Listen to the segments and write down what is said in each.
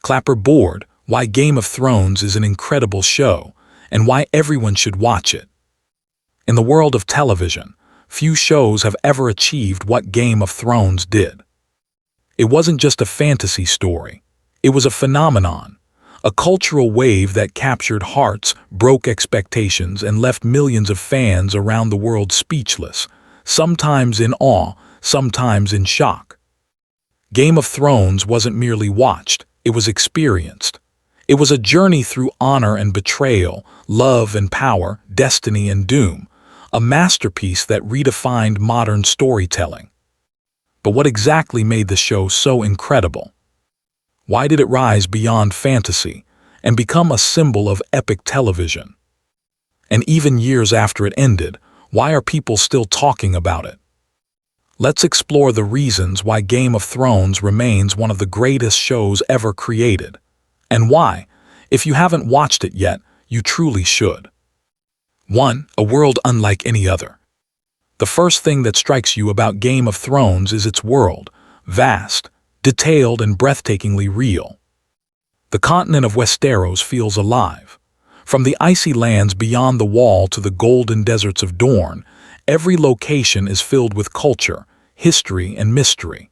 Clapperboard, why Game of Thrones is an incredible show, and why everyone should watch it. In the world of television, few shows have ever achieved what Game of Thrones did. It wasn't just a fantasy story. It was a phenomenon, a cultural wave that captured hearts, broke expectations, and left millions of fans around the world speechless, sometimes in awe, sometimes in shock. Game of Thrones wasn't merely watched, it was experienced. It was a journey through honor and betrayal, love and power, destiny and doom, a masterpiece that redefined modern storytelling. But what exactly made the show so incredible? Why did it rise beyond fantasy and become a symbol of epic television? And even years after it ended, why are people still talking about it? Let's explore the reasons why Game of Thrones remains one of the greatest shows ever created, and why, if you haven't watched it yet, you truly should. 1. A world unlike any other. The first thing that strikes you about Game of Thrones is its world, vast, detailed, and breathtakingly real. The continent of Westeros feels alive. From the icy lands beyond the Wall to the golden deserts of Dorne, every location is filled with culture, history, and mystery.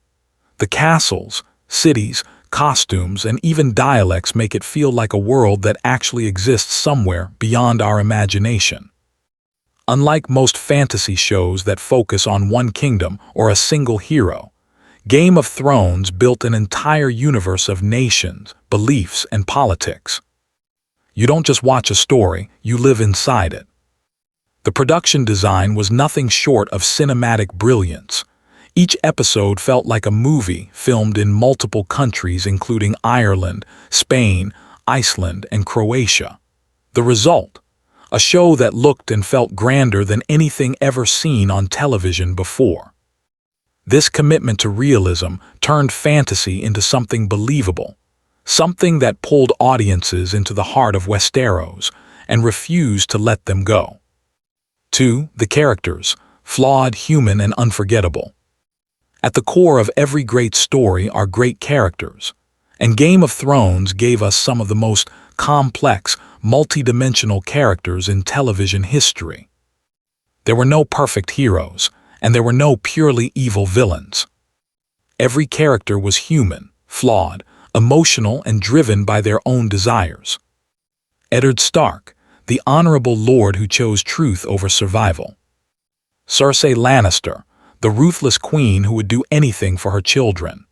The castles, cities, costumes, and even dialects make it feel like a world that actually exists somewhere beyond our imagination. Unlike most fantasy shows that focus on one kingdom or a single hero, Game of Thrones built an entire universe of nations, beliefs, and politics. You don't just watch a story, you live inside it. The production design was nothing short of cinematic brilliance. Each episode felt like a movie filmed in multiple countries including Ireland, Spain, Iceland, and Croatia. The result? A show that looked and felt grander than anything ever seen on television before. This commitment to realism turned fantasy into something believable, something that pulled audiences into the heart of Westeros and refused to let them go. 2. The characters, flawed, human, and unforgettable. At the core of every great story are great characters, and Game of Thrones gave us some of the most complex, multidimensional characters in television history. There were no perfect heroes, and there were no purely evil villains. Every character was human, flawed, emotional, and driven by their own desires. Eddard Stark, the honorable lord who chose truth over survival. Cersei Lannister, the ruthless queen who would do anything for her children.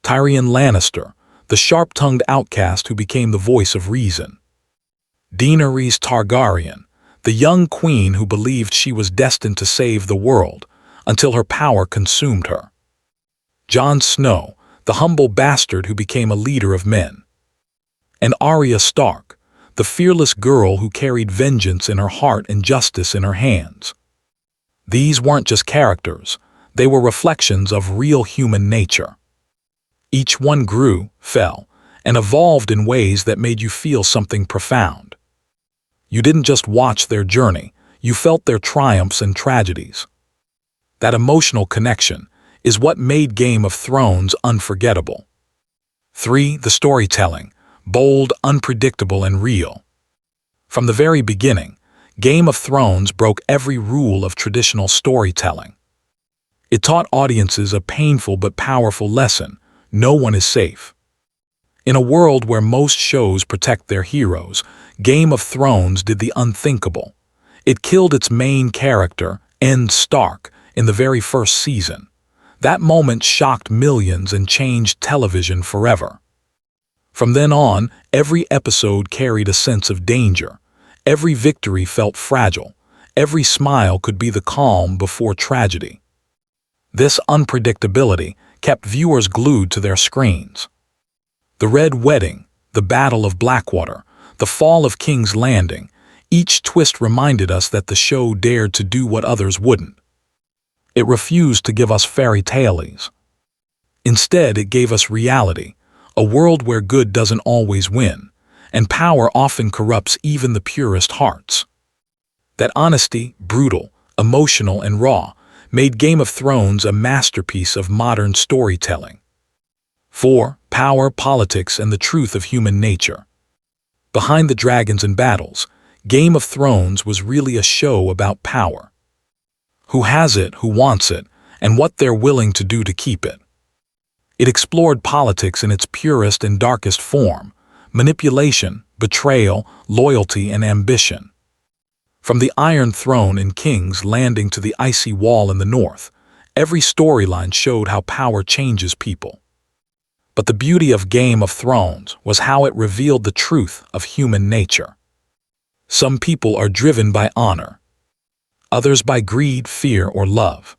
Tyrion Lannister, the sharp-tongued outcast who became the voice of reason. Daenerys Targaryen, the young queen who believed she was destined to save the world until her power consumed her. Jon Snow, the humble bastard who became a leader of men. And Arya Stark, the fearless girl who carried vengeance in her heart and justice in her hands. These weren't just characters, they were reflections of real human nature. Each one grew, fell, and evolved in ways that made you feel something profound. You didn't just watch their journey, you felt their triumphs and tragedies. That emotional connection is what made Game of Thrones unforgettable. 3. The storytelling, bold, unpredictable, and real. From the very beginning, Game of Thrones broke every rule of traditional storytelling. It taught audiences a painful but powerful lesson: no one is safe. In a world where most shows protect their heroes, Game of Thrones did the unthinkable. It killed its main character, Ned Stark, in the very first season. That moment shocked millions and changed television forever. From then on, every episode carried a sense of danger. Every victory felt fragile. Every smile could be the calm before tragedy. This unpredictability kept viewers glued to their screens. The Red Wedding, the Battle of Blackwater, the fall of King's Landing, each twist reminded us that the show dared to do what others wouldn't. It refused to give us fairy tales. Instead, it gave us reality, a world where good doesn't always win, and power often corrupts even the purest hearts. That honesty, brutal, emotional, and raw, made Game of Thrones a masterpiece of modern storytelling. 4. Power, politics, and the truth of human nature. Behind the dragons and battles, Game of Thrones was really a show about power. Who has it, who wants it, and what they're willing to do to keep it. It explored politics in its purest and darkest form, manipulation, betrayal, loyalty, and ambition. From the Iron Throne in King's Landing to the icy wall in the north, every storyline showed how power changes people. But the beauty of Game of Thrones was how it revealed the truth of human nature. Some people are driven by honor, others by greed, fear, or love.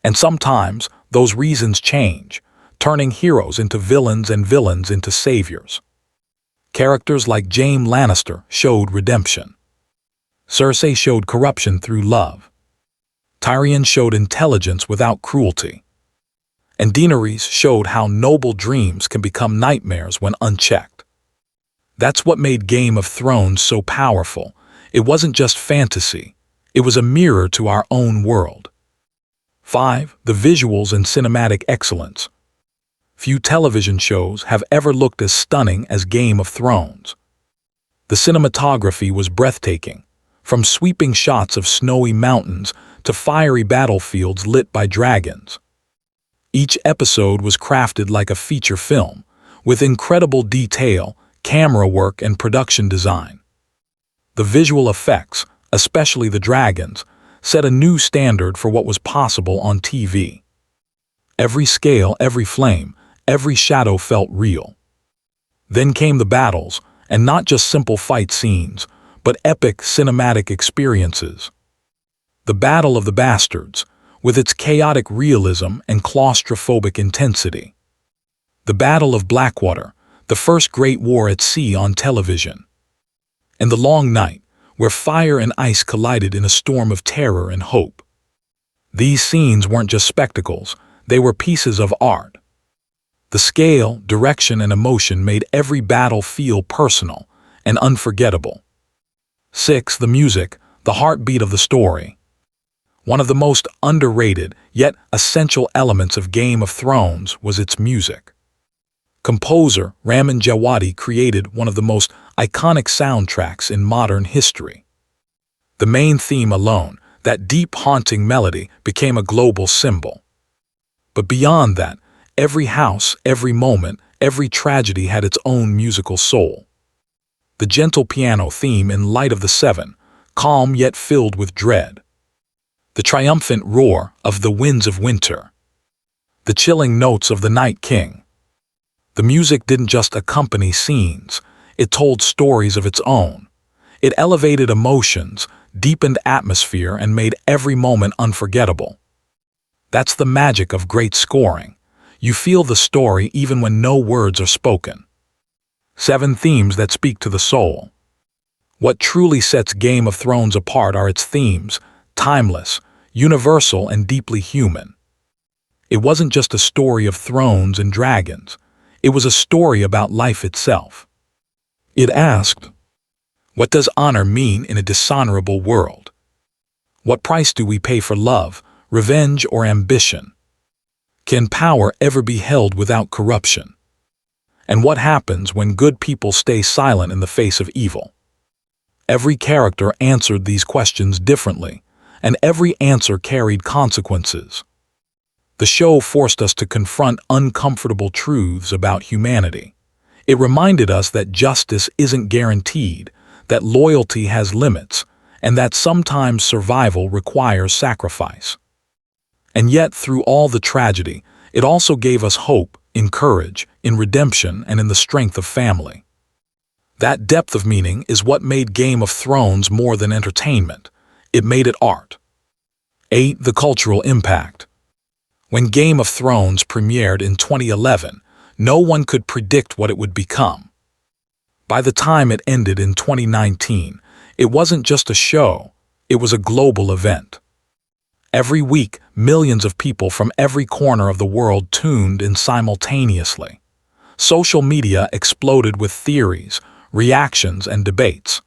And sometimes those reasons change, turning heroes into villains and villains into saviors. Characters like Jaime Lannister showed redemption. Cersei showed corruption through love. Tyrion showed intelligence without cruelty. And Daenerys showed how noble dreams can become nightmares when unchecked. That's what made Game of Thrones so powerful. It wasn't just fantasy, it was a mirror to our own world. 5. The visuals and cinematic excellence. Few television shows have ever looked as stunning as Game of Thrones. The cinematography was breathtaking, from sweeping shots of snowy mountains to fiery battlefields lit by dragons. Each episode was crafted like a feature film, with incredible detail, camera work, and production design. The visual effects, especially the dragons, set a new standard for what was possible on TV. Every scale, every flame, every shadow felt real. Then came the battles, and not just simple fight scenes, but epic cinematic experiences. The Battle of the Bastards, with its chaotic realism and claustrophobic intensity. The Battle of Blackwater, the first great war at sea on television. And the Long Night, where fire and ice collided in a storm of terror and hope. These scenes weren't just spectacles, they were pieces of art. The scale, direction, and emotion made every battle feel personal and unforgettable. 6. The music, the heartbeat of the story. One of the most underrated, yet essential elements of Game of Thrones was its music. Composer Ramin Djawadi created one of the most iconic soundtracks in modern history. The main theme alone, that deep, haunting melody, became a global symbol. But beyond that, every house, every moment, every tragedy had its own musical soul. The gentle piano theme in Light of the Seven, calm yet filled with dread. The triumphant roar of the winds of winter. The chilling notes of the Night King. The music didn't just accompany scenes, it told stories of its own. It elevated emotions, deepened atmosphere, and made every moment unforgettable. That's the magic of great scoring. You feel the story even when no words are spoken. 7 themes that speak to the soul. What truly sets Game of Thrones apart are its themes, timeless, universal, and deeply human. It wasn't just a story of thrones and dragons. It was a story about life itself. It asked, what does honor mean in a dishonorable world? What price do we pay for love, revenge, or ambition? Can power ever be held without corruption? And what happens when good people stay silent in the face of evil? Every character answered these questions differently, and every answer carried consequences. The show forced us to confront uncomfortable truths about humanity. It reminded us that justice isn't guaranteed, that loyalty has limits, and that sometimes survival requires sacrifice. And yet, through all the tragedy, it also gave us hope, in courage, in redemption, and in the strength of family. That depth of meaning is what made Game of Thrones more than entertainment. It made it art. 8. The cultural impact. When Game of Thrones premiered in 2011, no one could predict what it would become. By the time it ended in 2019, it wasn't just a show, it was a global event. Every week, millions of people from every corner of the world tuned in simultaneously. Social media exploded with theories, reactions, and debates.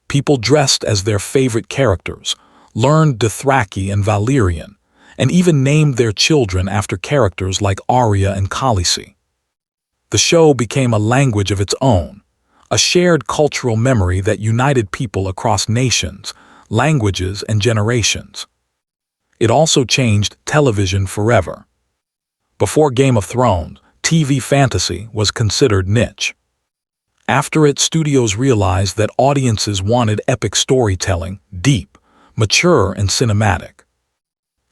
People dressed as their favorite characters, learned Dothraki and Valyrian, and even named their children after characters like Arya and Khaleesi. The show became a language of its own, a shared cultural memory that united people across nations, languages, and generations. It also changed television forever. Before Game of Thrones, TV fantasy was considered niche. After it, studios realized that audiences wanted epic storytelling, deep, mature, and cinematic.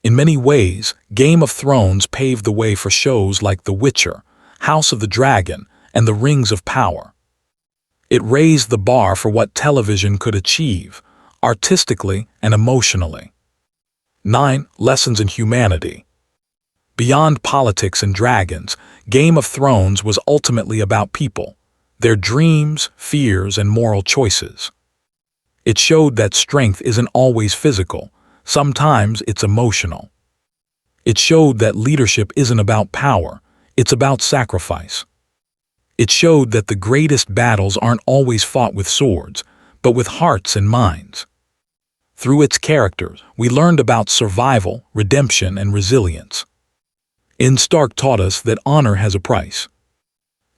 In many ways, Game of Thrones paved the way for shows like The Witcher, House of the Dragon, and The Rings of Power. It raised the bar for what television could achieve, artistically and emotionally. 9. Lessons in humanity. Beyond politics and dragons, Game of Thrones was ultimately about people, their dreams, fears, and moral choices. It showed that strength isn't always physical, sometimes it's emotional. It showed that leadership isn't about power, it's about sacrifice. It showed that the greatest battles aren't always fought with swords, but with hearts and minds. Through its characters, we learned about survival, redemption, and resilience. Stark taught us that honor has a price.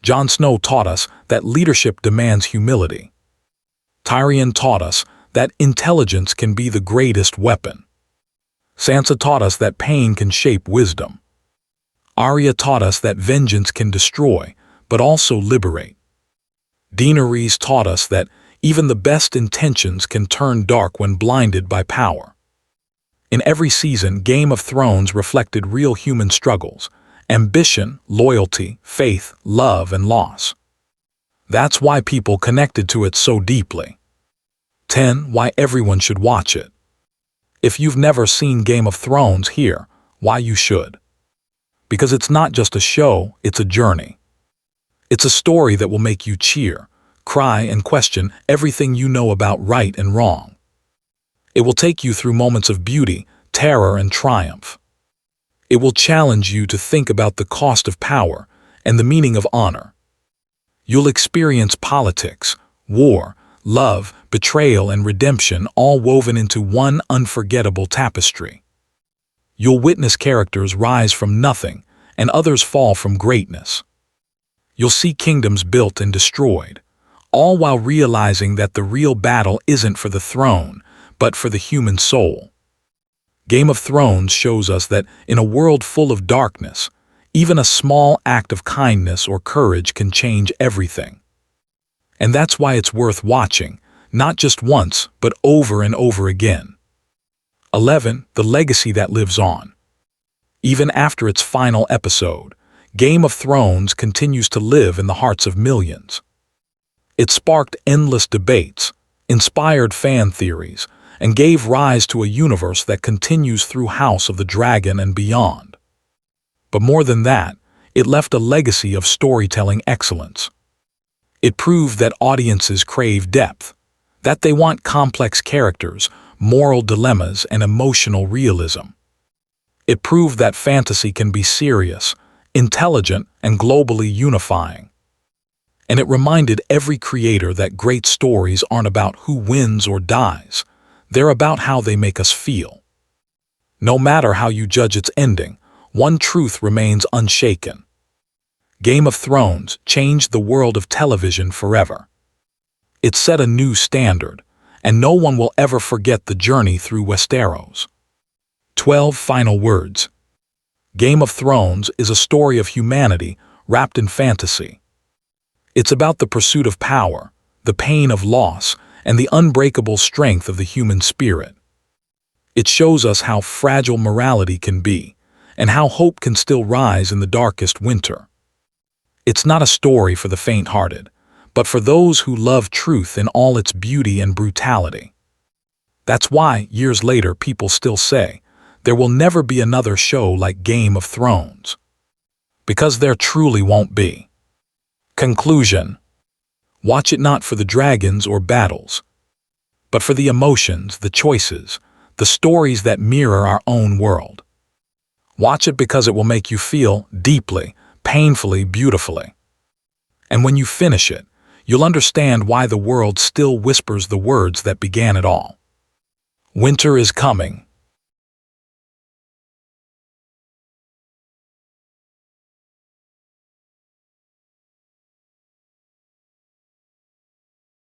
Jon Snow taught us that leadership demands humility. Tyrion taught us that intelligence can be the greatest weapon. Sansa taught us that pain can shape wisdom. Arya taught us that vengeance can destroy, but also liberate. Daenerys taught us that even the best intentions can turn dark when blinded by power. In every season, Game of Thrones reflected real human struggles, ambition, loyalty, faith, love, and loss. That's why people connected to it so deeply. 10. Why everyone should watch it. If you've never seen Game of Thrones, here, why you should. Because it's not just a show, it's a journey. It's a story that will make you cheer, cry, and question everything you know about right and wrong. It will take you through moments of beauty, terror, and triumph. It will challenge you to think about the cost of power and the meaning of honor. You'll experience politics, war, love, betrayal, and redemption all woven into one unforgettable tapestry. You'll witness characters rise from nothing and others fall from greatness. You'll see kingdoms built and destroyed, all while realizing that the real battle isn't for the throne, but for the human soul. Game of Thrones shows us that in a world full of darkness, even a small act of kindness or courage can change everything. And that's why it's worth watching, not just once, but over and over again. 11. The legacy that lives on. Even after its final episode, Game of Thrones continues to live in the hearts of millions. It sparked endless debates, inspired fan theories, and gave rise to a universe that continues through House of the Dragon and beyond. But more than that, it left a legacy of storytelling excellence. It proved that audiences crave depth, that they want complex characters, moral dilemmas, and emotional realism. It proved that fantasy can be serious, intelligent, and globally unifying. And it reminded every creator that great stories aren't about who wins or dies. They're about how they make us feel. No matter how you judge its ending, one truth remains unshaken. Game of Thrones changed the world of television forever. It set a new standard, and no one will ever forget the journey through Westeros. 12 final words. Game of Thrones is a story of humanity wrapped in fantasy. It's about the pursuit of power, the pain of loss, and the unbreakable strength of the human spirit. It shows us how fragile morality can be, and how hope can still rise in the darkest winter. It's not a story for the faint-hearted, but for those who love truth in all its beauty and brutality. That's why, years later, people still say, there will never be another show like Game of Thrones. Because there truly won't be. Conclusion. Watch it not for the dragons or battles, but for the emotions, the choices, the stories that mirror our own world. Watch it because it will make you feel deeply, painfully, beautifully. And when you finish it, you'll understand why the world still whispers the words that began it all. Winter is coming,